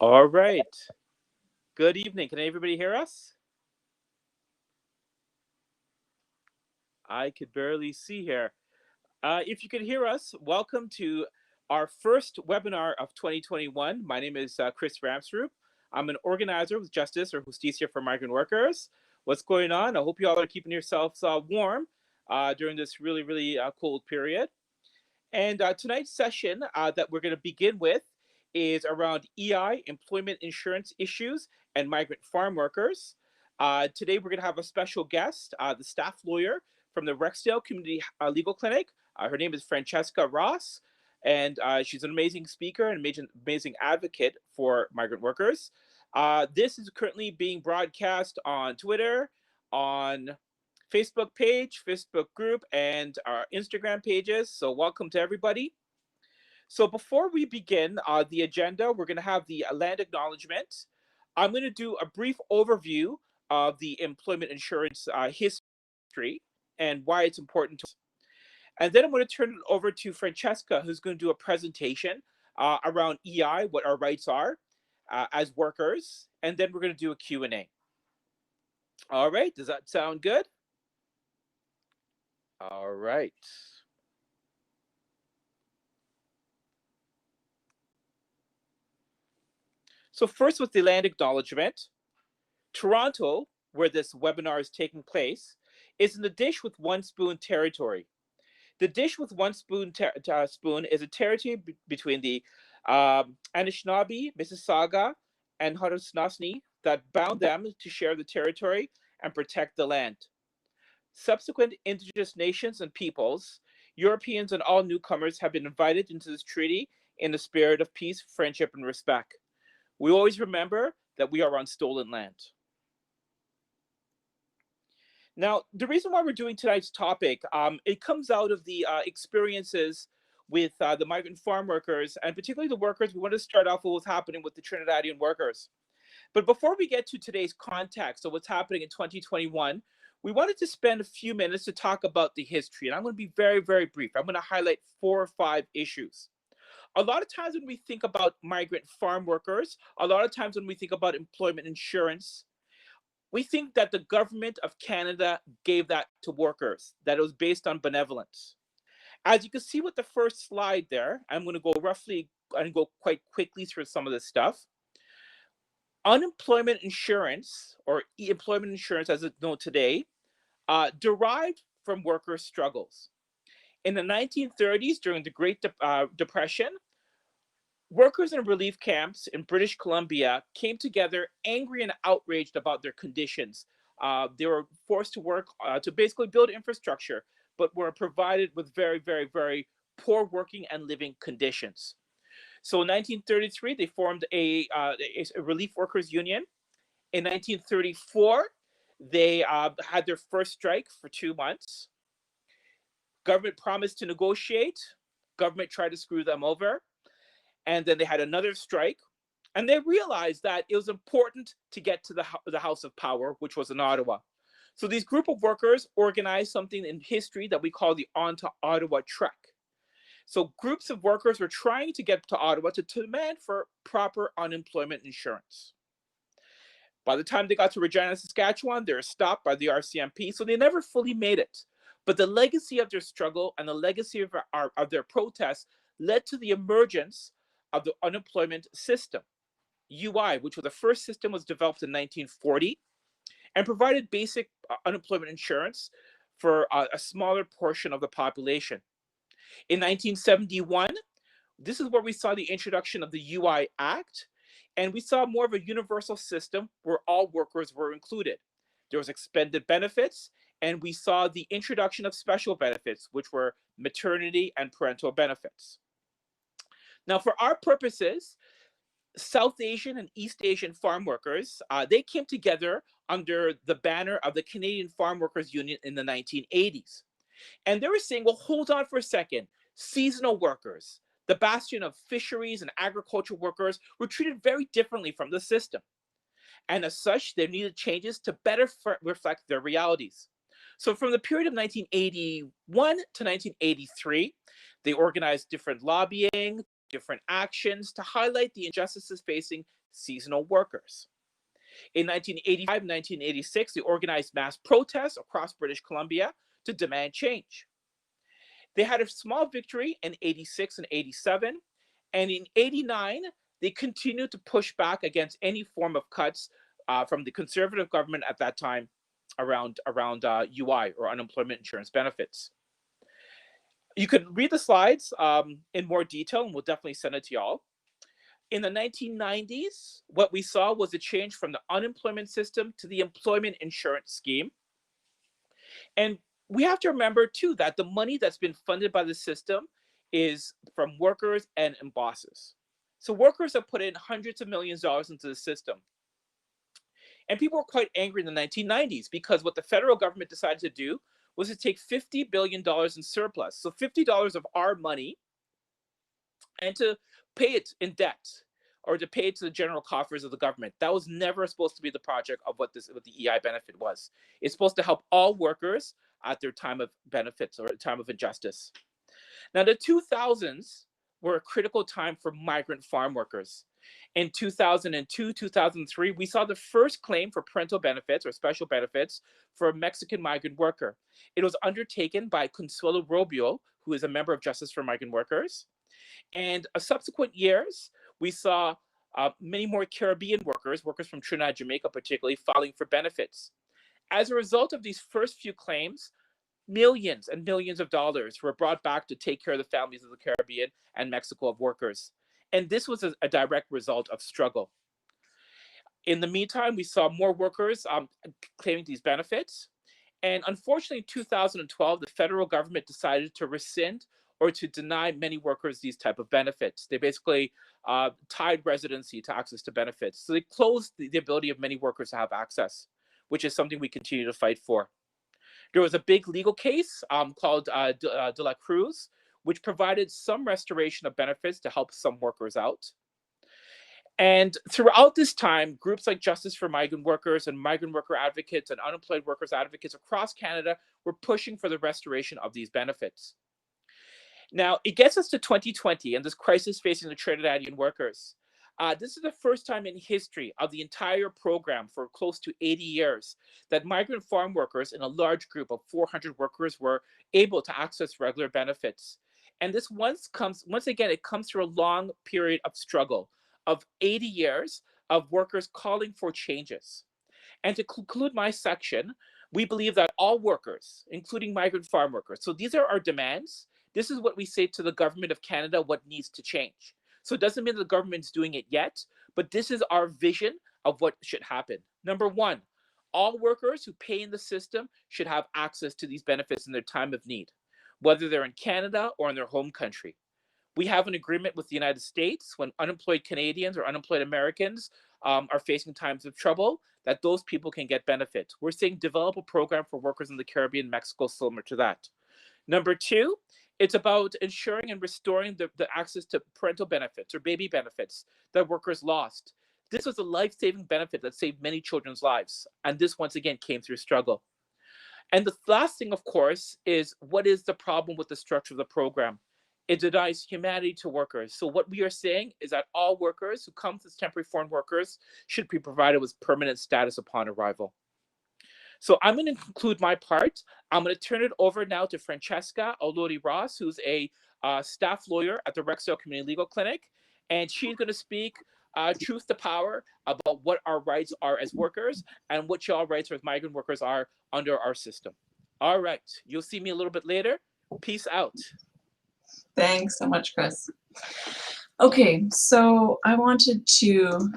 All right. Good evening. Can everybody hear us? I could barely see here. If you can hear us, welcome to our first webinar of 2021. My name is Chris Ramsroop. I'm an organizer with Justice or Justicia for Migrant Workers. What's going on? I hope you all are keeping yourselves warm during this really cold period. And tonight's session that we're going to begin with is around EI, employment insurance issues, and migrant farm workers. Today, we're going to have a special guest, the staff lawyer from the Rexdale Community Legal Clinic. Her name is Francesca Ross, and she's an amazing speaker and amazing advocate for migrant workers. This is currently being broadcast on Twitter, on Facebook page, Facebook group, and our Instagram pages. So welcome to everybody. So before we begin the agenda, we're going to have the land acknowledgement. I'm going to do a brief overview of the employment insurance history and why it's important to us. And then I'm going to turn it over to Francesca, who's going to do a presentation around EI, what our rights are as workers. And then we're going to do a Q&A. All right, does that sound good? All right. So first with the land acknowledgement, Toronto, where this webinar is taking place, is in the dish with one spoon territory. The dish with one spoon is a territory between the Anishinaabe, Mississauga, and Haudenosaunee that bound them to share the territory and protect the land. Subsequent indigenous nations and peoples, Europeans and all newcomers have been invited into this treaty in the spirit of peace, friendship, and respect. We always remember that we are on stolen land. Now, the reason why we're doing tonight's topic, it comes out of the experiences with the migrant farm workers, and particularly the workers. We want to start off with what's happening with the Trinidadian workers. But before we get to today's context of what's happening in 2021, we wanted to spend a few minutes to talk about the history. And I'm going to be very brief. I'm going to highlight 4 or 5 issues. A lot of times when we think about migrant farm workers, a lot of times when we think about employment insurance, we think that the government of Canada gave that to workers, that it was based on benevolence. As you can see with the first slide there, I'm going to go quite quickly through some of this stuff. Unemployment insurance, or employment insurance as it's known today, derived from workers' struggles. In the 1930s, during the Great Depression, workers in relief camps in British Columbia came together angry and outraged about their conditions. They were forced to work to basically build infrastructure, but were provided with very poor working and living conditions. So in 1933, they formed a relief workers union. In 1934, they had their first strike for 2 months. Government promised to negotiate. Government tried to screw them over. And then they had another strike. And they realized that it was important to get to the House of Power, which was in Ottawa. So these group of workers organized something in history that we call the On to Ottawa Trek. So groups of workers were trying to get to Ottawa to demand for proper unemployment insurance. By the time they got to Regina, Saskatchewan, they were stopped by the RCMP, so they never fully made it. But the legacy of their struggle and the legacy of their protests led to the emergence of the unemployment system, UI, which was the first system was developed in 1940 and provided basic unemployment insurance for a smaller portion of the population. In 1971, this is where we saw the introduction of the UI Act, and we saw more of a universal system where all workers were included. There was expanded benefits, and we saw the introduction of special benefits, which were maternity and parental benefits. Now, for our purposes, South Asian and East Asian farm workers, they came together under the banner of the Canadian Farm Workers Union in the 1980s. And they were saying, well, hold on for a second. Seasonal workers, the bastion of fisheries and agricultural workers, were treated very differently from the system. And as such, they needed changes to better reflect their realities. So from the period of 1981 to 1983, they organized different lobbying different actions to highlight the injustices facing seasonal workers. In 1985 1986, they organized mass protests across British Columbia to demand change. They had a small victory in 86 and 87, and in 89, they continued to push back against any form of cuts from the conservative government at that time around UI, or unemployment insurance benefits. You can read the slides in more detail, and we'll definitely send it to y'all. In the 1990s, what we saw was a change from the unemployment system to the employment insurance scheme. And we have to remember, too, that the money that's been funded by the system is from workers and bosses. So workers have put in hundreds of millions of dollars into the system. And people were quite angry in the 1990s because what the federal government decided to do was to take $50 billion in surplus, so $50 of our money, and to pay it in debt, or to pay it to the general coffers of the government. That was never supposed to be the project of what the EI benefit was. It's supposed to help all workers at their time of benefits or time of injustice. Now, the 2000s were a critical time for migrant farm workers. In 2002, 2003, we saw the first claim for parental benefits or special benefits for a Mexican migrant worker. It was undertaken by Consuelo Rubio, who is a member of Justice for Migrant Workers. And subsequent years, we saw many more Caribbean workers from Trinidad, Jamaica particularly, filing for benefits. As a result of these first few claims, millions and millions of dollars were brought back to take care of the families of the Caribbean and Mexico of workers. And this was a direct result of struggle. In the meantime, we saw more workers claiming these benefits. And unfortunately, in 2012, the federal government decided to rescind or to deny many workers these type of benefits. They basically tied residency to access to benefits. So they closed the ability of many workers to have access, which is something we continue to fight for. There was a big legal case called De La Cruz, which provided some restoration of benefits to help some workers out. And throughout this time, groups like Justice for Migrant Workers and migrant worker advocates and unemployed workers advocates across Canada were pushing for the restoration of these benefits. Now, it gets us to 2020 and this crisis facing the Trinidadian workers. This is the first time in history of the entire program for close to 80 years that migrant farm workers in a large group of 400 workers were able to access regular benefits. And this once again, it comes through a long period of struggle of 80 years of workers calling for changes. And to conclude my section, we believe that all workers, including migrant farm workers, so these are our demands. This is what we say to the government of Canada, what needs to change. So it doesn't mean the government's doing it yet, but this is our vision of what should happen. Number one, all workers who pay in the system should have access to these benefits in their time of need, whether they're in Canada or in their home country. We have an agreement with the United States when unemployed Canadians or unemployed Americans are facing times of trouble, that those people can get benefits. We're saying develop a program for workers in the Caribbean, Mexico, similar to that. Number two, it's about ensuring and restoring the access to parental benefits or baby benefits that workers lost. This was a life-saving benefit that saved many children's lives. And this, once again, came through struggle. And the last thing, of course, is what is the problem with the structure of the program? It denies humanity to workers. So what we are saying is that all workers who come as temporary foreign workers should be provided with permanent status upon arrival. So I'm going to conclude my part. I'm going to turn it over now to Francesca Olori-Ross, who's a staff lawyer at the Rexdale Community Legal Clinic. And she's going to speak truth to power about what our rights are as workers and what y'all rights as migrant workers are under our system. All right. You'll see me a little bit later. Peace out. Thanks so much, Chris. Okay, so I wanted to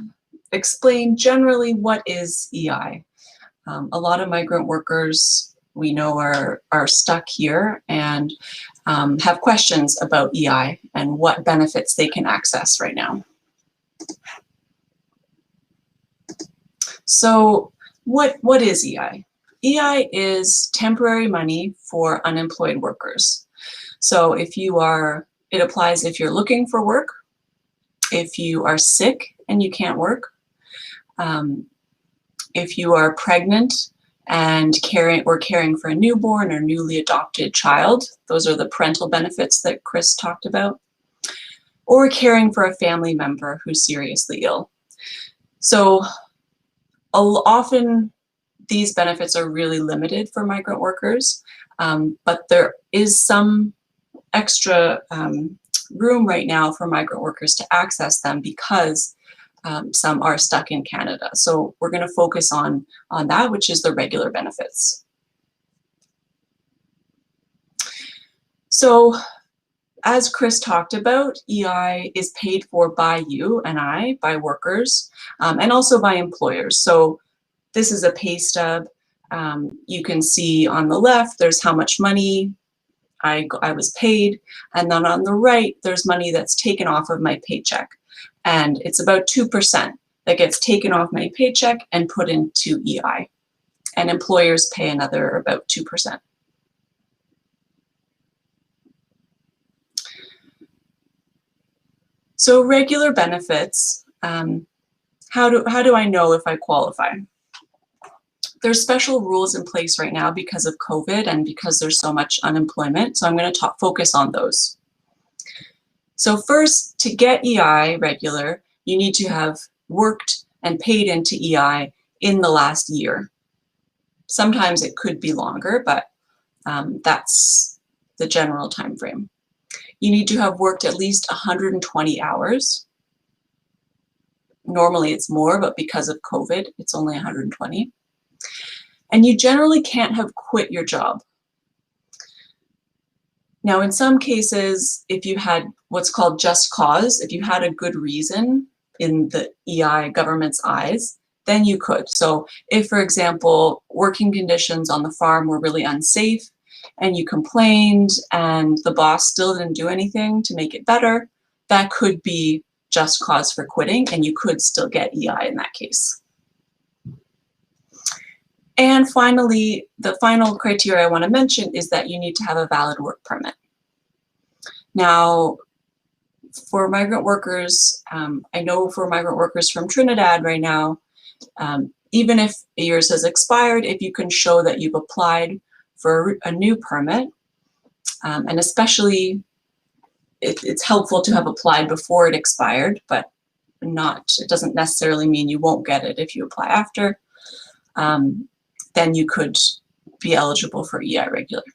explain generally what is EI. A lot of migrant workers we know are stuck here and have questions about EI and what benefits they can access right now. So what is EI? EI is temporary money for unemployed workers. So it applies if you're looking for work, if you are sick and you can't work, if you are pregnant and caring for a newborn or newly adopted child. Those are the parental benefits that Chris talked about. or caring for a family member who's seriously ill. So often these benefits are really limited for migrant workers, but there is some extra room right now for migrant workers to access them because some are stuck in Canada. So we're going to focus on that, which is the regular benefits. So as Chris talked about, EI is paid for by you and I, by workers, and also by employers. So this is a pay stub. You can see on the left, there's how much money I was paid, and then on the right, there's money that's taken off of my paycheck. And it's about 2% that gets taken off my paycheck and put into EI. And employers pay another about 2%. So regular benefits, how do I know if I qualify? There's special rules in place right now because of COVID and because there's so much unemployment. So I'm going to focus on those. So first, to get EI regular, you need to have worked and paid into EI in the last year. Sometimes it could be longer, but that's the general time frame. You need to have worked at least 120 hours. Normally it's more, but because of COVID, it's only 120. And you generally can't have quit your job. Now, in some cases, if you had what's called just cause, if you had a good reason in the EI government's eyes, then you could. So if, for example, working conditions on the farm were really unsafe and you complained and the boss still didn't do anything to make it better, that could be just cause for quitting and you could still get EI in that case. And finally, the final criteria I want to mention is that you need to have a valid work permit. Now, for migrant workers, I know for migrant workers from Trinidad right now, even if yours has expired, if you can show that you've applied for a new permit, and especially it's helpful to have applied before it expired, but it doesn't necessarily mean you won't get it if you apply after. Then you could be eligible for EI regular.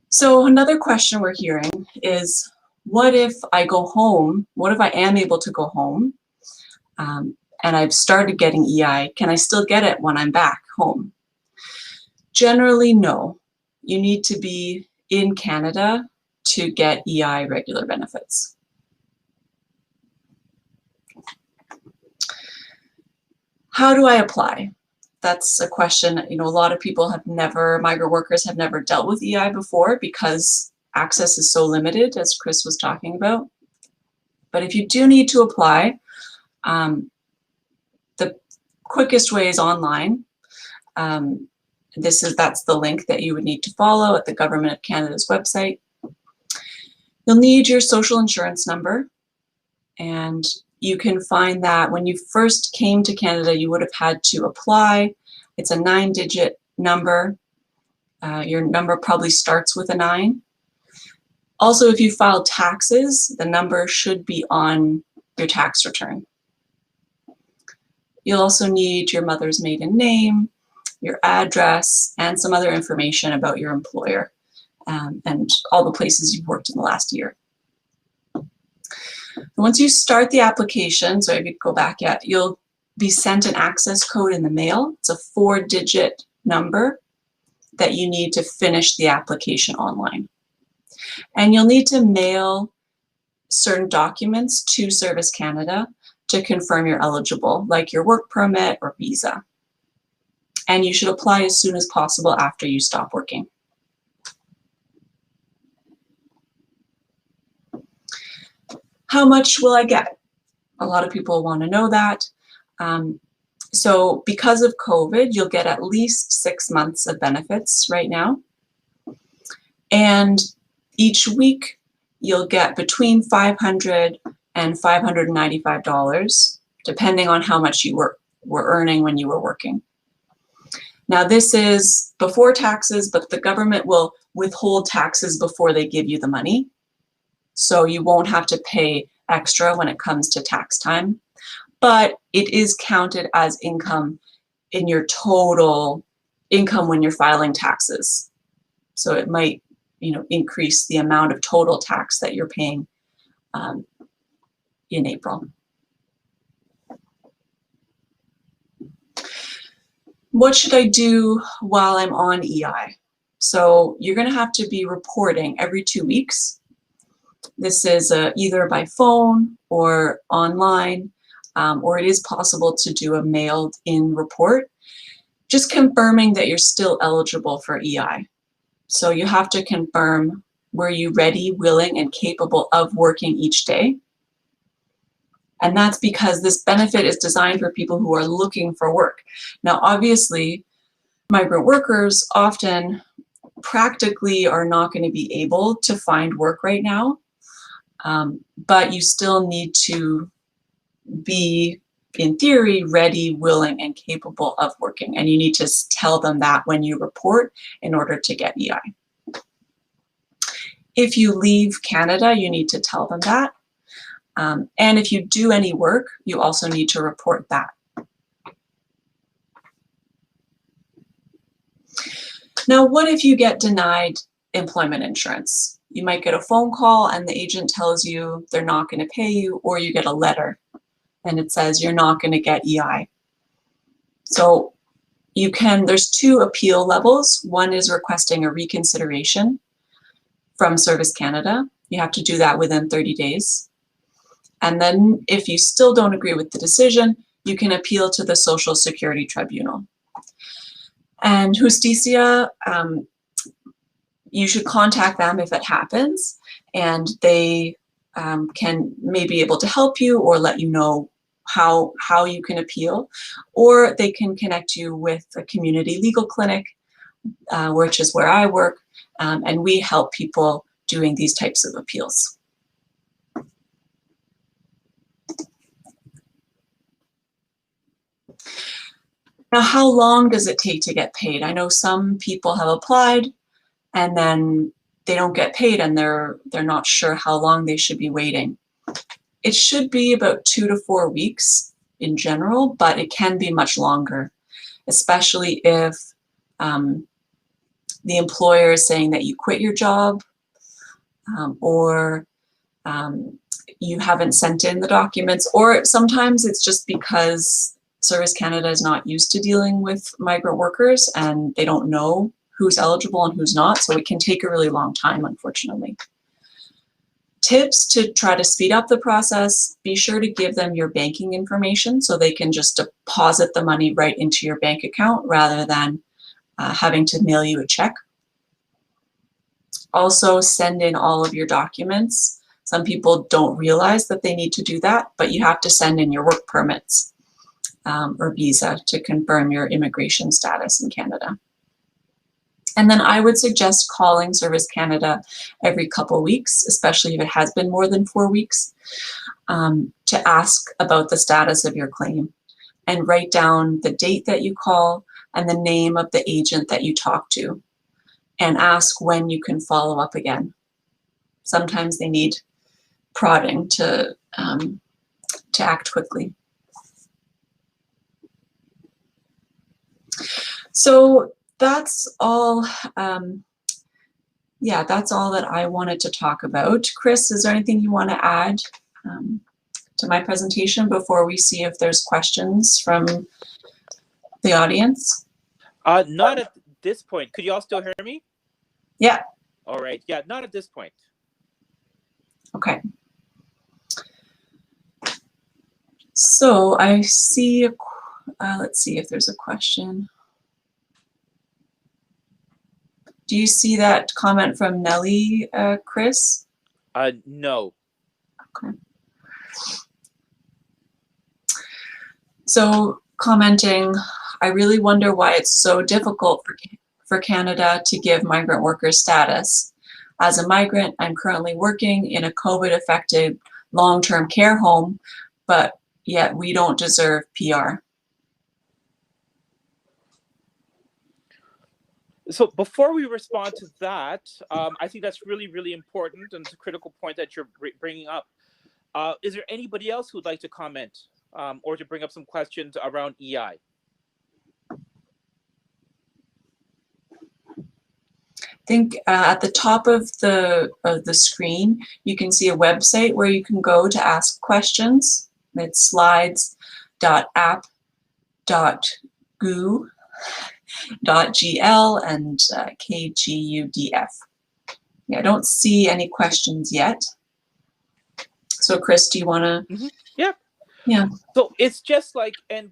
So another question we're hearing is, what if I go home? What if I am able to go home and I've started getting EI? Can I still get it when I'm back home? Generally, no. You need to be in Canada to get EI regular benefits. How do I apply? That's a question, a lot of people migrant workers have never dealt with EI before because access is so limited, as Chris was talking about. But if you do need to apply, the quickest way is online. That's the link that you would need to follow at the Government of Canada's website. You'll need your social insurance number, and you can find that when you first came to Canada, you would have had to apply. It's a 9-digit number. Your number probably starts with a 9. Also, if you filed taxes, the number should be on your tax return. You'll also need your mother's maiden name, your address, and some other information about your employer and all the places you've worked in the last year. Once you start the application, so if you go back yet, you'll be sent an access code in the mail. It's a 4-digit number that you need to finish the application online. And you'll need to mail certain documents to Service Canada to confirm you're eligible, like your work permit or visa. And you should apply as soon as possible after you stop working. How much will I get? A lot of people want to know that. So because of COVID, you'll get at least 6 months of benefits right now. And each week, you'll get between $500 and $595, depending on how much you were earning when you were working. Now, this is before taxes, but the government will withhold taxes before they give you the money. so you won't have to pay extra when it comes to tax time, but it is counted as income in your total income when you're filing taxes. So it might, increase the amount of total tax that you're paying in April. What should I do while I'm on EI? So you're going to have to be reporting every 2 weeks. This is either by phone or online, or it is possible to do a mailed-in report, just confirming that you're still eligible for EI. So you have to confirm, were you ready, willing, and capable of working each day? And that's because this benefit is designed for people who are looking for work. Now, obviously, migrant workers often practically are not going to be able to find work right now, but you still need to be, in theory, ready, willing, and capable of working. And you need to tell them that when you report in order to get EI. If you leave Canada, you need to tell them that. And if you do any work, you also need to report that. Now, what if you get denied employment insurance? You might get a phone call and the agent tells you they're not going to pay you, or you get a letter and it says you're not going to get EI. So there's 2 appeal levels. One is requesting a reconsideration from Service Canada. You have to do that within 30 days. And then if you still don't agree with the decision, you can appeal to the Social Security Tribunal. And Justicia, you should contact them if it happens, and they may be able to help you or let you know how you can appeal, or they can connect you with a community legal clinic, which is where I work, and we help people doing these types of appeals. Now, how long does it take to get paid? I know some people have applied and then they don't get paid and they're not sure how long they should be waiting. It should be about 2 to 4 weeks in general, but it can be much longer, especially if the employer is saying that you quit your job, or you haven't sent in the documents, or sometimes it's just because Service Canada is not used to dealing with migrant workers and they don't know who's eligible and who's not, so it can take a really long time, unfortunately. Tips to try to speed up the process: be sure to give them your banking information so they can just deposit the money right into your bank account rather than having to mail you a check. Also, send in all of your documents. Some people don't realize that they need to do that, but you have to send in your work permits or visa to confirm your immigration status in Canada. And then I would suggest calling Service Canada every couple weeks, especially if it has been more than 4 weeks, to ask about the status of your claim, and write down the date that you call and the name of the agent that you talk to, and ask when you can follow up again. Sometimes they need prodding to act quickly. So that's all. Yeah, that's all that I wanted to talk about. Chris, is there anything you want to add to my presentation before we see if there's questions from the audience? Not at this point. Could you all still hear me? Yeah. All right. Yeah, not at this point. Okay. So I see, let's see if there's a question. Do you see that comment from Nellie, Chris? No. Okay. So commenting, I really wonder why it's so difficult for Canada to give migrant workers status. As a migrant, I'm currently working in a COVID-affected long-term care home, but yet we don't deserve PR. So before we respond to that, I think that's really, really important, and it's a critical point that you're bringing up. Is there anybody else who'd like to comment or to bring up some questions around EI? Think at the top of the screen, you can see a website where you can go to ask questions. It's slides.app.goo.gl and KGUDF. Yeah, I don't see any questions yet. So Chris, do you want to? Mm-hmm. Yeah. Yeah. So it's just like, and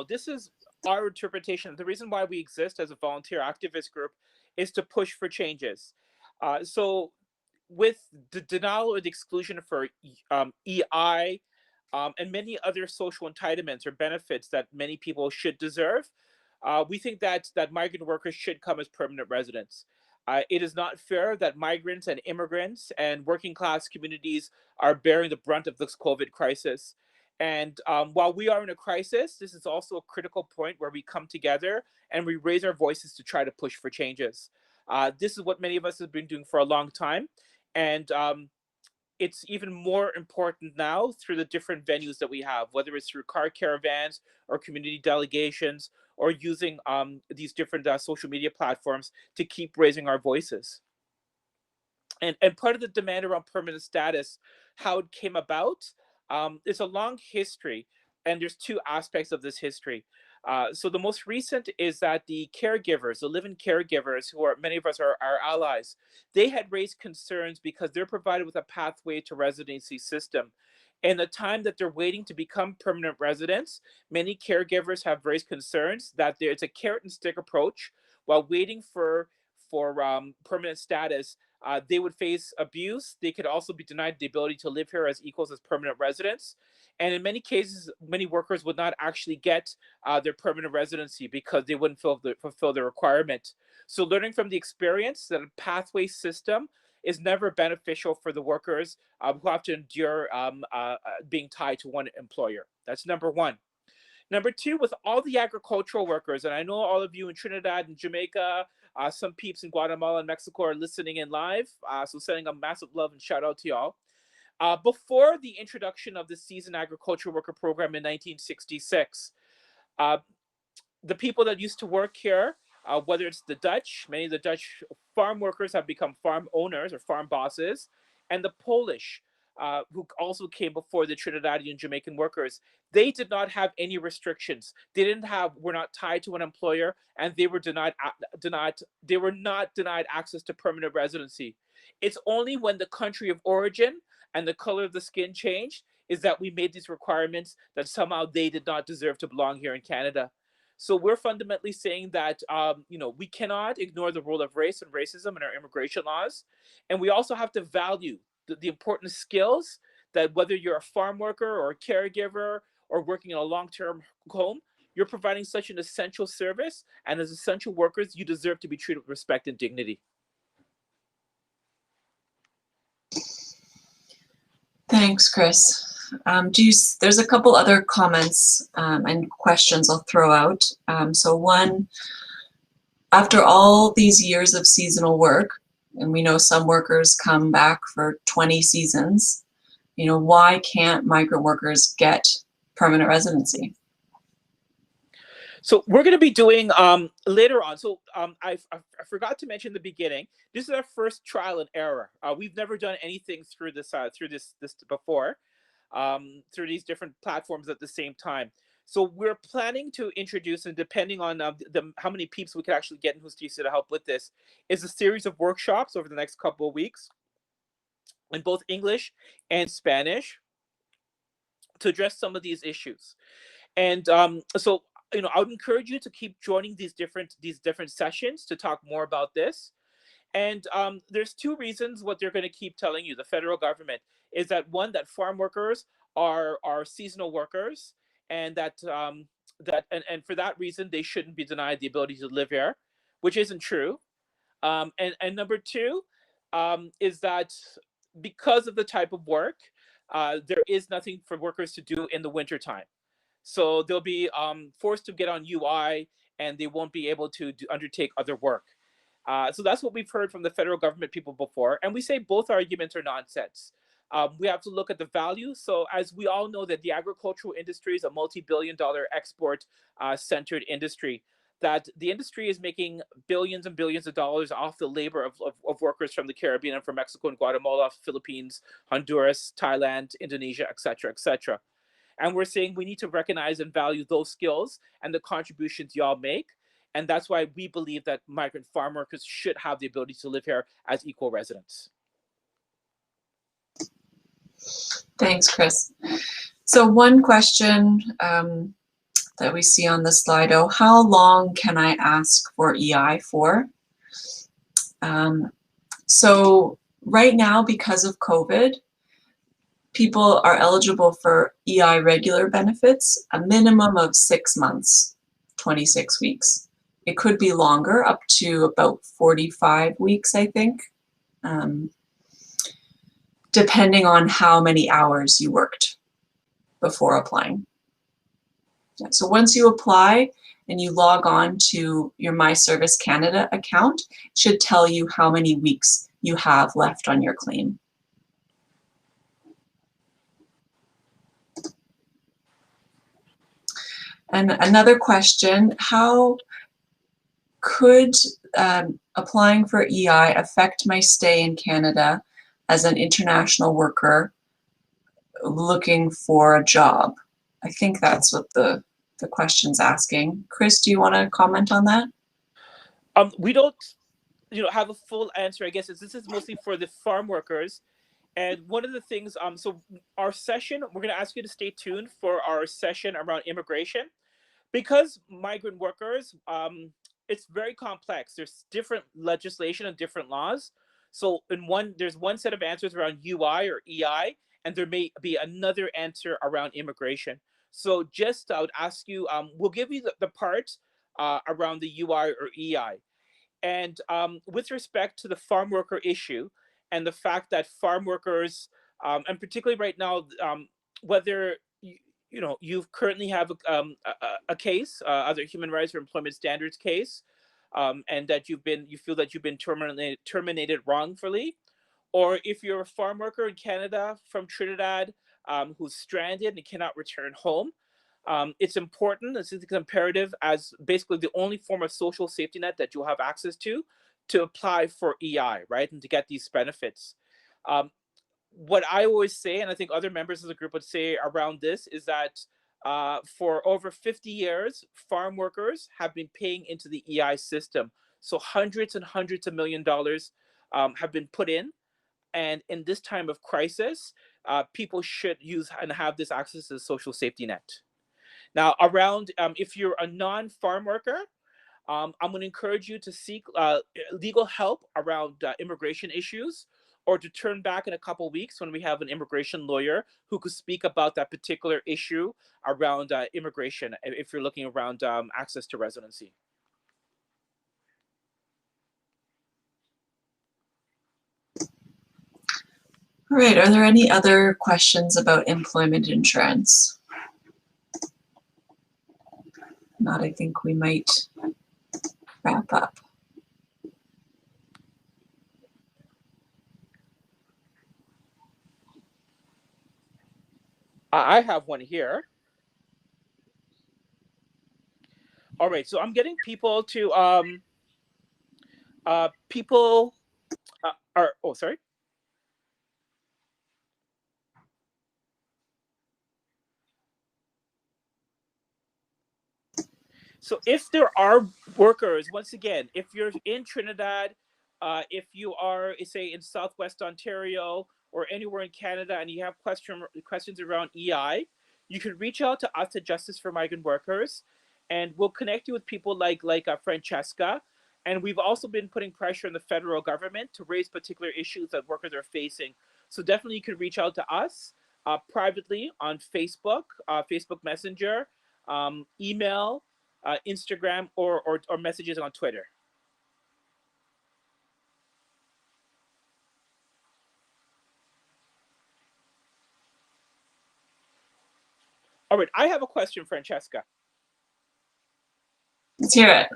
this is our interpretation. The reason why we exist as a volunteer activist group is to push for changes. So with the denial or the exclusion for EI and many other social entitlements or benefits that many people should deserve, we think that migrant workers should come as permanent residents. It is not fair that migrants and immigrants and working class communities are bearing the brunt of this COVID crisis. And while we are in a crisis, this is also a critical point where we come together and we raise our voices to try to push for changes. This is what many of us have been doing for a long time. And it's even more important now through the different venues that we have, whether it's through car caravans or community delegations or using these different social media platforms to keep raising our voices. And part of the demand around permanent status, how it came about, it's a long history, and there's two aspects of this history. So the most recent is that the caregivers, the live-in caregivers, who are many of us are our allies, they had raised concerns because they're provided with a pathway to residency system. In the time that they're waiting to become permanent residents, many caregivers have raised concerns that there's a carrot and stick approach while waiting for permanent status. They would face abuse. They could also be denied the ability to live here as equals as permanent residents. And in many cases, many workers would not actually get their permanent residency because they wouldn't fulfill the requirement. So learning from the experience that a pathway system is never beneficial for the workers who have to endure being tied to one employer. That's number one. Number two, with all the agricultural workers, and I know all of you in Trinidad and Jamaica, some peeps in Guatemala and Mexico are listening in live. So sending a massive love and shout out to y'all. Before the introduction of the season agricultural worker program in 1966, uh, the people that used to work here, whether it's the Dutch, many of the Dutch farm workers have become farm owners or farm bosses, and the Polish, who also came before the Trinidadian Jamaican workers, they did not have any restrictions. They didn't have, were not tied to an employer, and they were they were not denied access to permanent residency. It's only when the country of origin and the color of the skin changed is that we made these requirements that somehow they did not deserve to belong here in Canada. So we're fundamentally saying that we cannot ignore the role of race and racism in our immigration laws, and we also have to value the important skills that whether you're a farm worker or a caregiver or working in a long-term home, you're providing such an essential service, and as essential workers, you deserve to be treated with respect and dignity. Thanks, Chris. There's a couple other comments and questions I'll throw out. So one, after all these years of seasonal work, and we know some workers come back for 20 seasons, why can't migrant workers get permanent residency? So we're going to be doing later on. So I forgot to mention in the beginning. This is our first trial and error. We've never done anything through this before, through these different platforms at the same time. So we're planning to introduce, and depending on how many peeps we can actually get in who's to help with this, is a series of workshops over the next couple of weeks in both English and Spanish to address some of these issues. And so I would encourage you to keep joining these different sessions to talk more about this. And there's two reasons what they're going to keep telling you, the federal government, is that one, that farm workers are seasonal workers, and and for that reason they shouldn't be denied the ability to live here, which isn't true. And number two is that because of the type of work, there is nothing for workers to do in the wintertime. So they'll be forced to get on UI, and they won't be able to undertake other work. So that's what we've heard from the federal government people before, and we say both arguments are nonsense. We have to look at the value. So as we all know that the agricultural industry is a multi-billion-dollar export centered industry, that the industry is making billions and billions of dollars off the labor of workers from the Caribbean and from Mexico and Guatemala, Philippines, Honduras, Thailand, Indonesia, etc., etc. And we're saying we need to recognize and value those skills and the contributions y'all make. And that's why we believe that migrant farm workers should have the ability to live here as equal residents. Thanks, Chris. So one question that we see on the Slido, how long can I ask for EI for? So right now, because of COVID, people are eligible for EI regular benefits, a minimum of 6 months, 26 weeks. It could be longer, up to about 45 weeks, I think, depending on how many hours you worked before applying. So once you apply and you log on to your My Service Canada account, it should tell you how many weeks you have left on your claim. And another question, how could applying for EI affect my stay in Canada as an international worker looking for a job? I think that's what the question's asking. Chris, do you want to comment on that? We don't, have a full answer. I guess this is mostly for the farm workers. And one of the things, so our session, we're going to ask you to stay tuned for our session around immigration, because migrant workers, it's very complex. There's different legislation and different laws. So there's one set of answers around UI or EI, and there may be another answer around immigration. So just I would ask you, we'll give you the part around the UI or EI. And with respect to the farm worker issue and the fact that farm workers, and particularly right now, whether you currently have a case, either human rights or employment standards case, and that you feel that you've been terminated wrongfully, or if you're a farm worker in Canada from Trinidad who's stranded and cannot return home, it's important, this is imperative as basically the only form of social safety net that you'll have access to apply for EI, right, and to get these benefits. What I always say, and I think other members of the group would say around this, is that for over 50 years, farm workers have been paying into the EI system. So hundreds and hundreds of $1 million have been put in. And in this time of crisis, people should use and have this access to the social safety net. Now, around if you're a non-farm worker, I'm going to encourage you to seek legal help around immigration issues, or to turn back in a couple of weeks when we have an immigration lawyer who could speak about that particular issue around immigration, if you're looking around access to residency. All right, are there any other questions about employment insurance? Not, I think we might wrap up. I have one here. All right, so I'm getting people to people are oh sorry. So if there are workers, once again, if you're in Trinidad, if you are, say, in Southwest Ontario or anywhere in Canada, and you have questions around EI, you can reach out to us at Justice for Migrant Workers, and we'll connect you with people like Francesca. And we've also been putting pressure on the federal government to raise particular issues that workers are facing. So definitely you can reach out to us privately on Facebook, Facebook Messenger, email, Instagram, or messages on Twitter. All right, I have a question, Francesca. Let's hear it.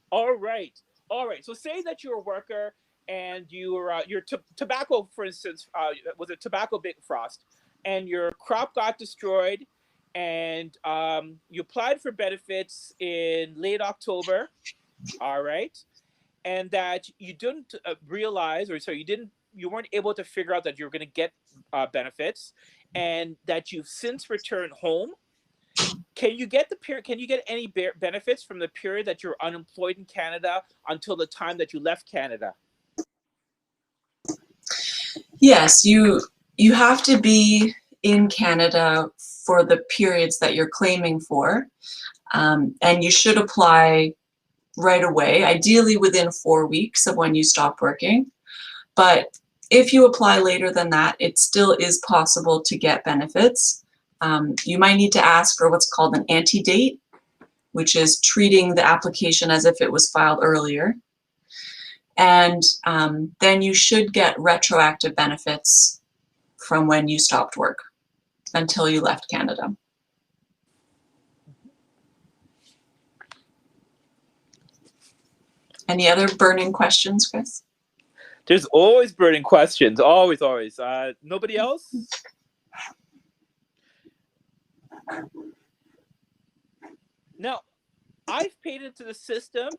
All right. All right. So say that you're a worker and your tobacco, for instance, was a tobacco big frost, and your crop got destroyed, and you applied for benefits in late October. All right, and that you didn't realize, or sorry, you weren't able to figure out that you're going to get benefits, and that you've since returned home. Can you get the period? Can you get any benefits from the period that you're unemployed in Canada until the time that you left Canada? Yes, you have to be in Canada for the periods that you're claiming for, and you should apply right away, ideally within 4 weeks of when you stop working. But if you apply later than that, it still is possible to get benefits. You might need to ask for what's called an ante-date, which is treating the application as if it was filed earlier. And then you should get retroactive benefits from when you stopped work until you left Canada. Any other burning questions, Chris? There's always burning questions. Always, always. Nobody else? No. I've paid into the system,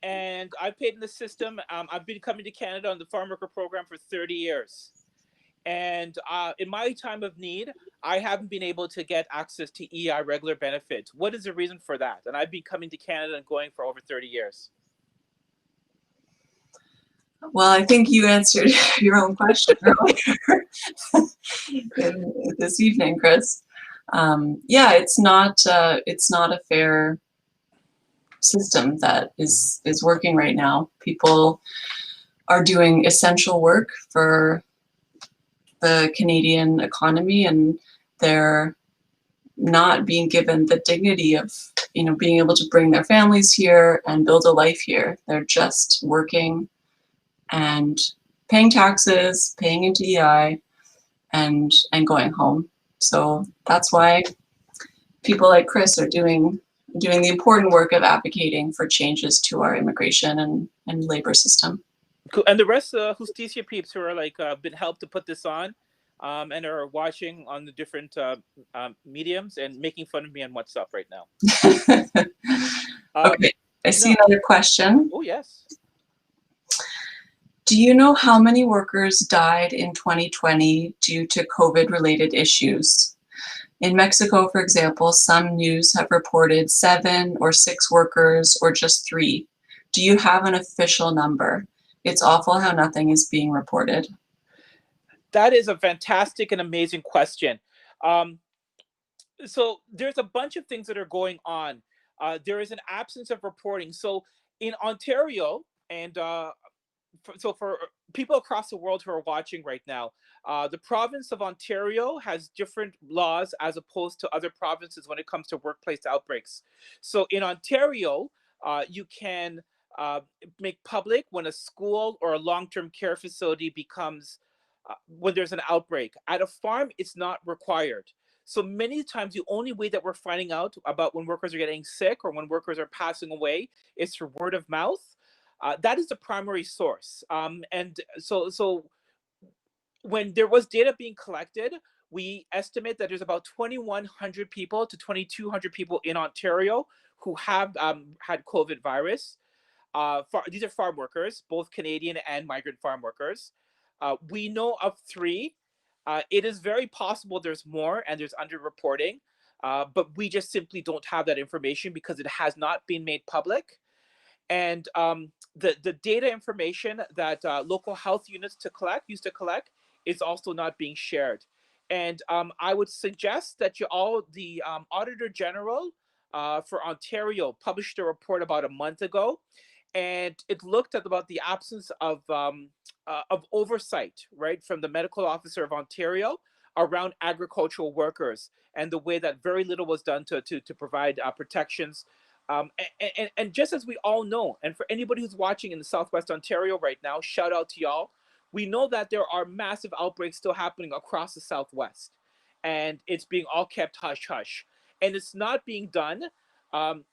and I've paid in the system. I've been coming to Canada on the farm worker program for 30 years. And in my time of need, I haven't been able to get access to EI regular benefits. What is the reason for that? And I've been coming to Canada and going for over 30 years. Well, I think you answered your own question earlier this evening, Chris. Yeah, it's not a fair system that is working right now. People are doing essential work for the Canadian economy, and they're not being given the dignity of being able to bring their families here and build a life here. They're just working and paying taxes, paying into EI, and going home. So that's why people like Chris are doing the important work of advocating for changes to our immigration and labor system. Cool. And the rest of Justicia peeps who are like been helped to put this on, and are watching on the different mediums and making fun of me on WhatsApp right now. Okay, I see another question. Oh, yes. Do you know how many workers died in 2020 due to COVID-related issues? In Mexico, for example, some news have reported 7 or 6 workers or just 3. Do you have an official number? It's awful how nothing is being reported. That is a fantastic and amazing question. So there's a bunch of things that are going on. There is an absence of reporting. So in Ontario, and so for people across the world who are watching right now, the province of Ontario has different laws as opposed to other provinces when it comes to workplace outbreaks. So in Ontario, you can make public when a school or a long-term care facility becomes when there's an outbreak. At a farm, it's not required. So many times, the only way that we're finding out about when workers are getting sick or when workers are passing away is through word of mouth. That is the primary source. And so when there was data being collected, we estimate that there's about 2,100 people to 2,200 people in Ontario who have had COVID virus. These are farm workers, both Canadian and migrant farm workers. We know of 3. It is very possible there's more and there's underreporting, but we just simply don't have that information because it has not been made public. And the data information that local health units used to collect is also not being shared. And I would suggest that the Auditor General for Ontario published a report about a month ago, and it looked at about the absence of oversight, right, from the medical officer of Ontario around agricultural workers, and the way that very little was done to provide protections. And just as we all know, and for anybody who's watching in the Southwest Ontario right now, shout out to y'all. We know that there are massive outbreaks still happening across the Southwest, and it's being all kept hush hush, and it's not being done. Um,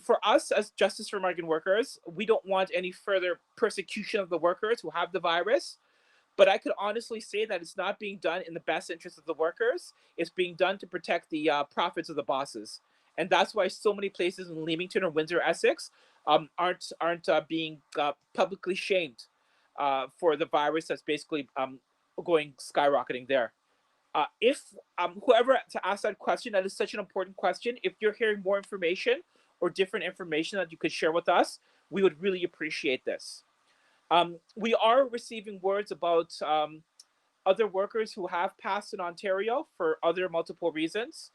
for us as Justice for Migrant Workers, we don't want any further persecution of the workers who have the virus. But I could honestly say that it's not being done in the best interest of the workers. It's being done to protect the profits of the bosses, and that's why so many places in Leamington or Windsor, Essex, aren't being publicly shamed for the virus that's basically going skyrocketing there. If whoever to ask that question, that is such an important question. If you're hearing more information or different information that you could share with us, we would really appreciate this. We are receiving words about other workers who have passed in Ontario for other multiple reasons.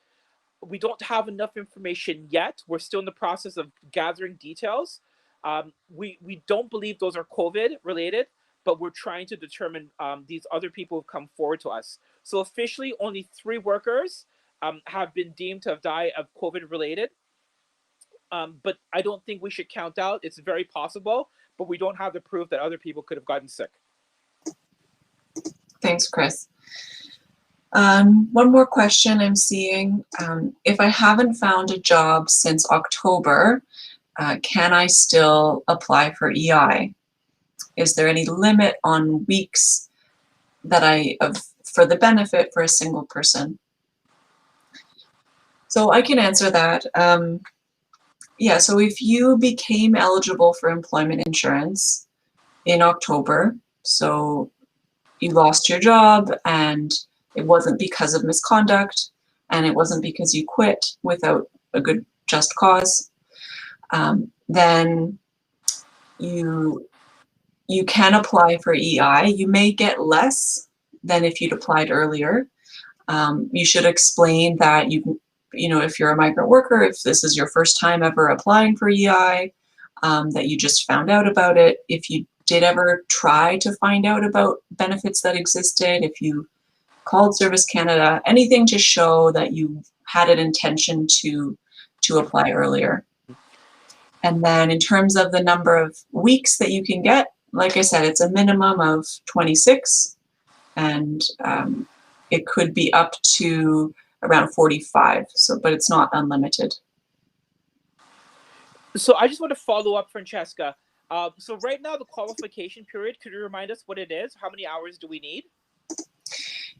We don't have enough information yet. We're still in the process of gathering details. We don't believe those are COVID related, but we're trying to determine these other people who've come forward to us. So officially, only 3 workers have been deemed to have died of COVID related. But I don't think we should count out. It's very possible, but we don't have the proof that other people could have gotten sick. Thanks, Chris. One more question I'm seeing. If I haven't found a job since October, can I still apply for EI? Is there any limit on weeks that for the benefit for a single person? So I can answer that. Yeah, so if you became eligible for employment insurance in October, so you lost your job and it wasn't because of misconduct and it wasn't because you quit without a good just cause, then you can apply for EI. You may get less than if you'd applied earlier. You should explain that if you're a migrant worker, if this is your first time ever applying for EI, that you just found out about it. If you did ever try to find out about benefits that existed, if you called Service Canada, anything to show that you had an intention to apply earlier. And then in terms of the number of weeks that you can get, like I said, it's a minimum of 26, and it could be up to around 45, but it's not unlimited. So I just want to follow up, Francesca. So right now, the qualification period, could you remind us what it is? How many hours do we need?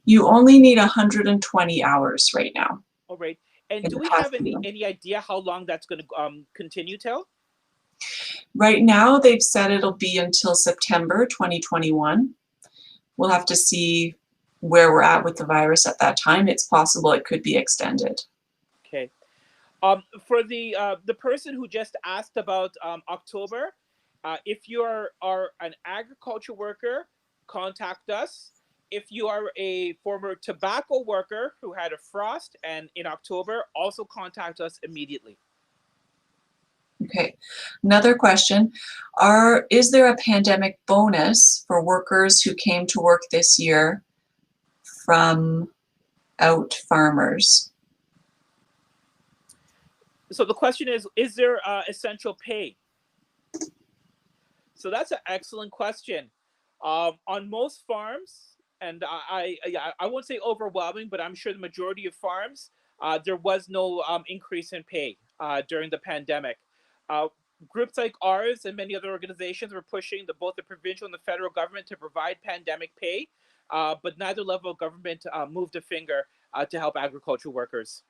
You only need 120 hours right now. All right. And do we have any idea how long that's going to continue till? Right now, they've said it'll be until September 2021. We'll have to see where we're at with the virus at that time. It's possible it could be extended. Okay. For the person who just asked about October, if you are an agriculture worker, contact us. If you are a former tobacco worker who had a frost and in October, also contact us immediately. Okay, another question. Is there a pandemic bonus for workers who came to work this year from out farmers? So the question is there essential pay? So that's an excellent question. On most farms, and I won't say overwhelming, but I'm sure the majority of farms, there was no increase in pay during the pandemic. Groups like ours and many other organizations were pushing both the provincial and the federal government to provide pandemic pay, but neither level of government moved a finger to help agricultural workers.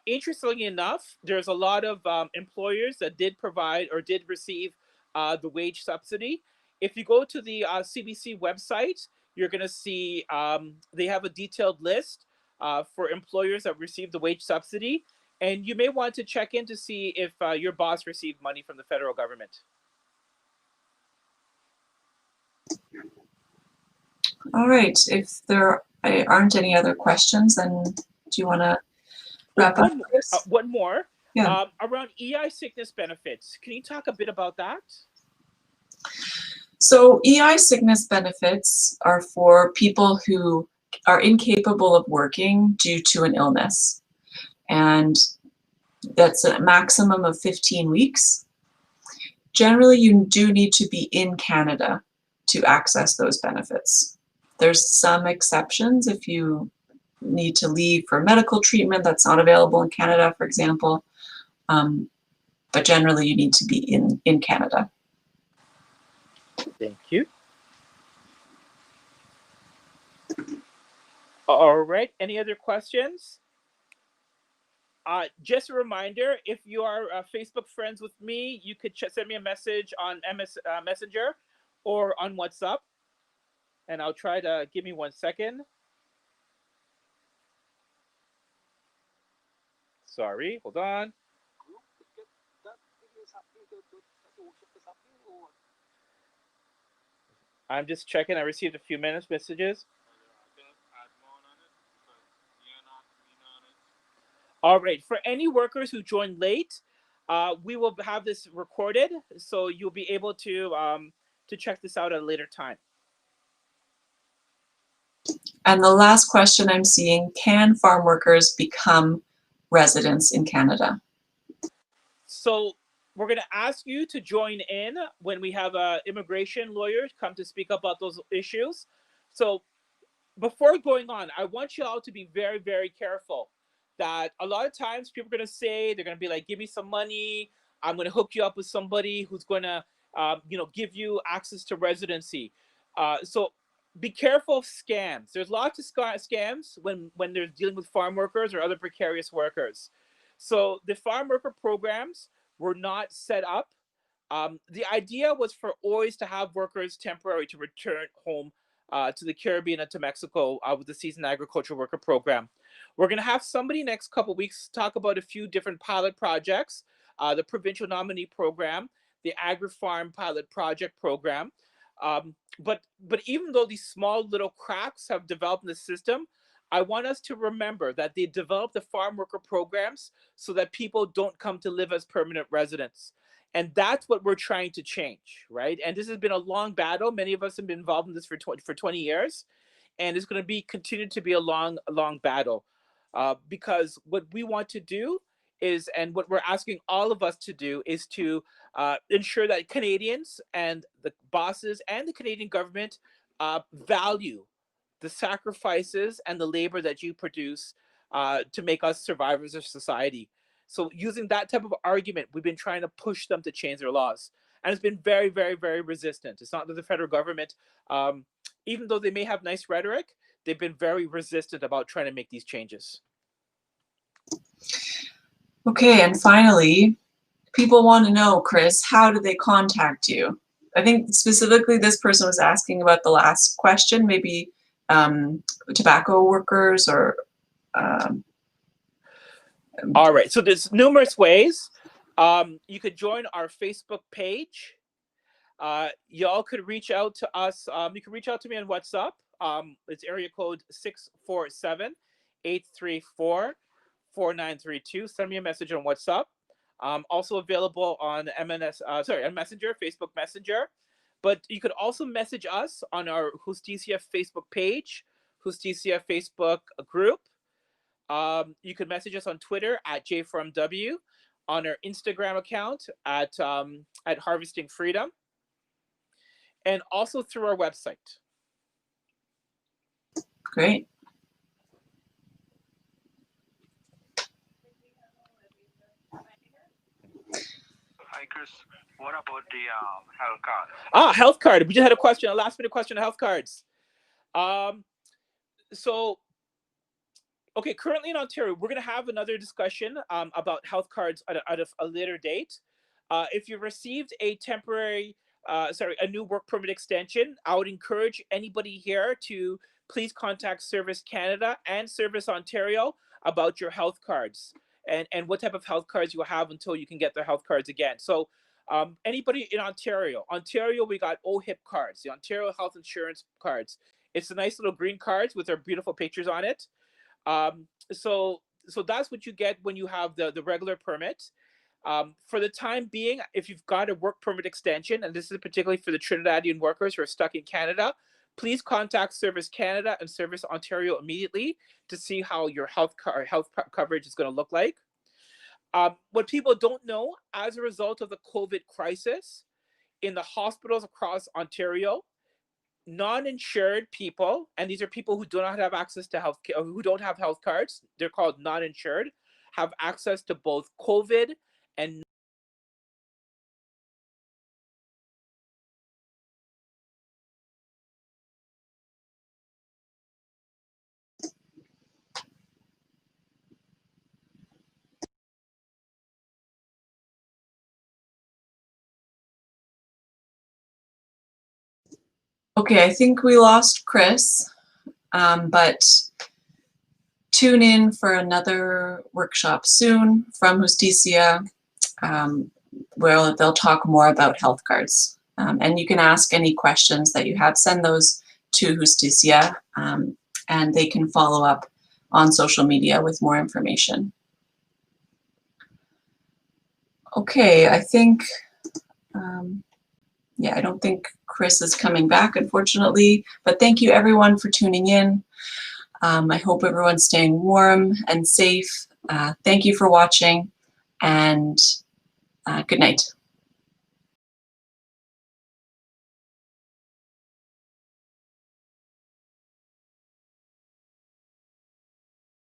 Interestingly enough, there's a lot of employers that did provide or did receive the wage subsidy. If you go to the CBC website, you're going to see they have a detailed list for employers that received the wage subsidy. And you may want to check in to see if your boss received money from the federal government. All right. If there aren't any other questions, then do you want to wrap up? One more. Yeah. Around EI sickness benefits. Can you talk a bit about that? So EI sickness benefits are for people who are incapable of working due to an illness. And that's a maximum of 15 weeks. Generally, you do need to be in Canada to access those benefits. There's some exceptions if you need to leave for medical treatment that's not available in Canada, for example, But generally you need to be in Canada. Thank you. All right, any other questions? Just a reminder, if you are Facebook friends with me, you could send me a message on Messenger or on WhatsApp. And I'll try to, give me 1 second. Sorry, hold on. I'm just checking. I received a few messages. All right, for any workers who joined late, we will have this recorded, so you'll be able to check this out at a later time. And the last question I'm seeing, can farm workers become residents in Canada? So we're going to ask you to join in when we have immigration lawyers come to speak about those issues. So before going on, I want you all to be very, very careful that a lot of times people are going to say, they're going to be like, give me some money. I'm going to hook you up with somebody who's going to, give you access to residency. So be careful of scams. There's lots of scams when they're dealing with farm workers or other precarious workers. So the farm worker programs were not set up. The idea was for always to have workers temporary to return home to the Caribbean and to Mexico with the seasoned agricultural worker program. We're going to have somebody next couple of weeks talk about a few different pilot projects, the provincial nominee program, the agri-farm pilot project program. But even though these small little cracks have developed in the system, I want us to remember that they developed the farm worker programs so that people don't come to live as permanent residents. And that's what we're trying to change, right? And this has been a long battle. Many of us have been involved in this for 20 years, and it's going to be continue to be a long battle, because what we want to do is, and what we're asking all of us to do, is to ensure that Canadians and the bosses and the Canadian government value the sacrifices and the labor that you produce to make us survivors of society. So using that type of argument, we've been trying to push them to change their laws. And it's been very, very, very resistant. It's not that the federal government, even though they may have nice rhetoric, they've been very resistant about trying to make these changes. Okay, and finally, people want to know, Chris, how do they contact you? I think specifically this person was asking about the last question, maybe tobacco workers or... All right, so there's numerous ways. You could join our Facebook page. Y'all could reach out to us. You can reach out to me on WhatsApp. It's area code 647-834-4932. Send me a message on WhatsApp. Also available on on Messenger, Facebook Messenger. But you could also message us on our Justicia Facebook page, Justicia Facebook group. You can message us on Twitter at JFromW, on our Instagram account at Harvesting Freedom, and also through our website. Great. Hi, Chris. What about the health card? Health card. We just had a question, a last minute question on health cards. Okay, currently in Ontario, we're going to have another discussion about health cards at a later date. If you received a a new work permit extension, I would encourage anybody here to please contact Service Canada and Service Ontario about your health cards and what type of health cards you have until you can get the health cards again. So anybody in Ontario, we got OHIP cards, the Ontario Health Insurance cards. It's the nice little green cards with their beautiful pictures on it. So that's what you get when you have the regular permit. For the time being, if you've got a work permit extension, and this is particularly for the Trinidadian workers who are stuck in Canada, please contact Service Canada and Service Ontario immediately to see how your health coverage is going to look like. What people don't know, as a result of the COVID crisis, in the hospitals across Ontario, non-insured people, and these are people who do not have access to health care, who don't have health cards, they're called non-insured, have access to both COVID and Okay, I think we lost Chris, but tune in for another workshop soon from Justicia, where they'll talk more about health cards. And you can ask any questions that you have, send those to Justicia, and they can follow up on social media with more information. Okay, I think, yeah, I don't think Chris is coming back, unfortunately, but thank you everyone for tuning in. I hope everyone's staying warm and safe. Thank you for watching, and good night.